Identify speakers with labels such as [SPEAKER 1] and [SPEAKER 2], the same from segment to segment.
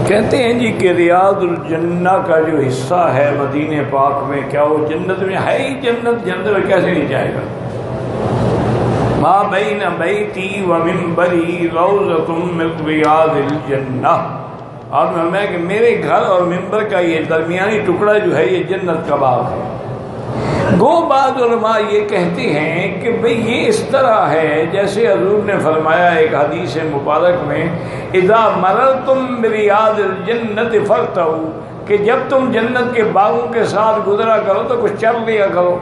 [SPEAKER 1] کہتے ہیں جی کہ ریاض الجنہ کا جو حصہ ہے مدینہ پاک میں، کیا وہ جنت میں ہے ہی؟ جنت میں کیسے نہیں جائے گا؟ ما بین بیتی و منبری روضۃ من ریاض الجنہ، اور میں کہ میرے گھر اور منبر کا یہ درمیانی ٹکڑا جو ہے یہ جنت کا باغ ہے۔ گو بعض علماء یہ کہتے ہیں کہ بھئی یہ اس طرح ہے جیسے حضور نے فرمایا ایک حدیث مبارک میں، اذا مررتم بریاض الجنت فرتعوا، کہ جب تم جنت کے باغوں کے ساتھ گزرا کرو تو کچھ چل لیا کرو۔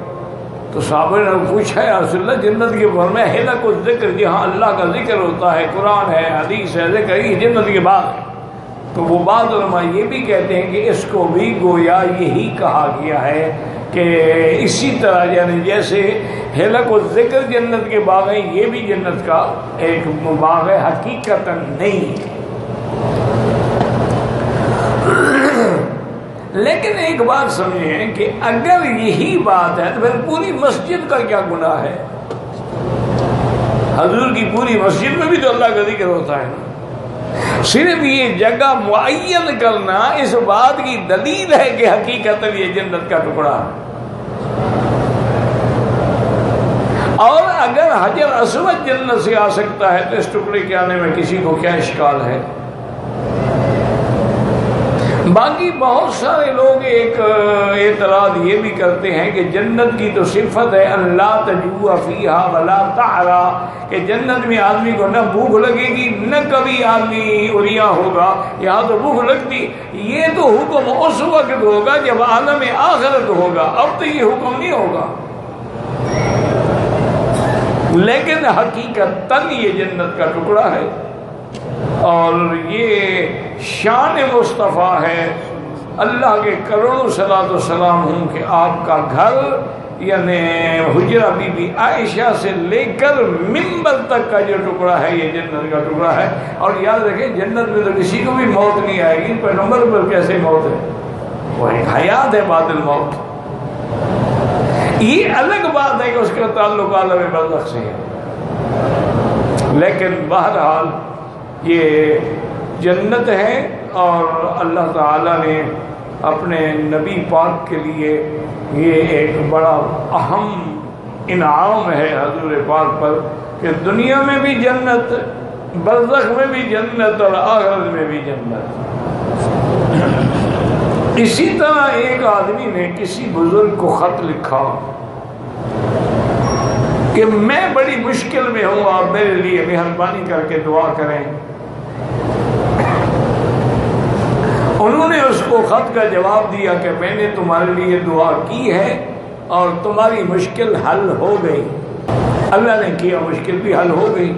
[SPEAKER 1] تو صحابہ نے پوچھا یا رسول اللہ جنت کے بارے میں حلق الذکر، جہاں اللہ کا ذکر ہوتا ہے، قرآن ہے، حدیث ہے، ذکر ہے، جنت کے باغ ہے۔ تو وہ بعض علماء یہ بھی کہتے ہیں کہ اس کو بھی گویا یہی کہا گیا ہے کہ اسی طرح یعنی جیسے حلق الذکر جنت کے باغ ہیں، یہ بھی جنت کا ایک باغ ہے، حقیقتاً نہیں۔ لیکن ایک بات سمجھیں کہ اگر یہی بات ہے تو پھر پوری مسجد کا کیا گناہ ہے؟ حضور کی پوری مسجد میں بھی تو اللہ کا ذکر ہوتا ہے نا۔ صرف یہ جگہ معین کرنا اس بات کی دلیل ہے کہ حقیقت یہ جنت کا ٹکڑا ہے۔ اور اگر حجر اسود جنت سے آ سکتا ہے تو اس ٹکڑے کے آنے میں کسی کو کیا اشکال ہے؟ باقی بہت سارے لوگ ایک اعتراض یہ بھی کرتے ہیں کہ جنت کی تو صفت ہے اللہ تجوع فیہا ولا تعرا، کہ جنت میں آدمی کو نہ بھوک لگے گی نہ کبھی آدمی عریا ہوگا۔ یہاں تو بھوک لگتی، یہ تو حکم اس وقت ہوگا جب عالم آخرت ہوگا، اب تو یہ حکم نہیں ہوگا۔ لیکن حقیقتاً یہ جنت کا ٹکڑا ہے اور یہ شان مصطفیٰ ہے۔ اللہ کے کروڑوں صلاۃ و سلام ہوں کہ آپ کا گھر یعنی حجرہ بی بی عائشہ سے لے کر منبر تک کا جو ٹکڑا ہے یہ جنت کا ٹکڑا ہے۔ اور یاد رکھیں جنت میں تو کسی کو بھی موت نہیں آئے گی، پیغمبر پر کیسے موت ہے؟ وہ ایک حیات ہے بعد الموت۔ یہ الگ بات ہے کہ اس کا تعلق عالم برزخ سے ہے، لیکن بہرحال یہ جنت ہے اور اللہ تعالیٰ نے اپنے نبی پاک کے لیے یہ ایک بڑا اہم انعام ہے حضور پاک پر کہ دنیا میں بھی جنت، برزخ میں بھی جنت اور آخرت میں بھی جنت۔ اسی طرح ایک آدمی نے کسی بزرگ کو خط لکھا کہ میں بڑی مشکل میں ہوں، آپ میرے لیے مہربانی کر کے دعا کریں۔ انہوں نے اس کو خط کا جواب دیا کہ میں نے تمہارے لیے دعا کی ہے اور تمہاری مشکل حل ہو گئی۔ اللہ نے کیا، مشکل بھی حل ہو گئی۔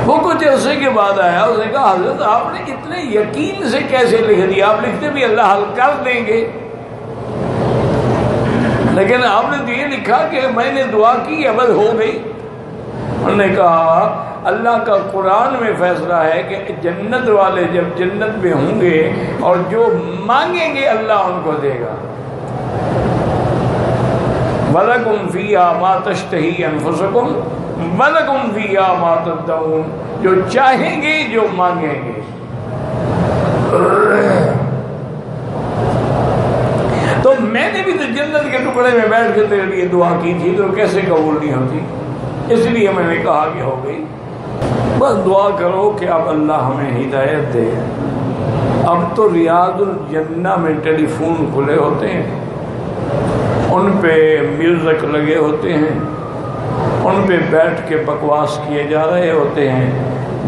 [SPEAKER 1] وہ کچھ عرصے کے بعد آیا، اس نے کہا حضرت آپ نے اتنے یقین سے کیسے لکھ دیا؟ آپ لکھتے بھی اللہ حل کر دیں گے، لیکن آپ نے تو یہ لکھا کہ میں نے دعا کی ابد ہو گئی۔ انہوں نے کہا اللہ کا قرآن میں فیصلہ ہے کہ جنت والے جب جنت میں ہوں گے اور جو مانگیں گے اللہ ان کو دے گا۔ وَلَكُمْ فِيهَا مَا تَشْتَهِي أَنفُسُكُمْ وَلَكُمْ فِيهَا مَا تَدَّعُونَ، جو چاہیں گے جو مانگیں گے۔ تو میں نے بھی تو جنت کے ٹکڑے میں بیٹھ کے تیرے لیے دعا کی تھی تو کیسے قبول نہیں ہوتی؟ اس لیے میں نے کہا کہ ہو گئی۔ بس دعا کرو کہ اب اللہ ہمیں ہدایت دے۔ اب تو ریاض الجنہ میں ٹیلی فون کھلے ہوتے ہیں، ان پہ میوزک لگے ہوتے ہیں، ان پہ بیٹھ کے بکواس کیے جا رہے ہوتے ہیں۔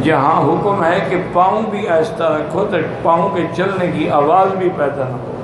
[SPEAKER 1] جہاں حکم ہے کہ پاؤں بھی آہستہ رکھو تو پاؤں کے چلنے کی آواز بھی پیدا نہ ہو۔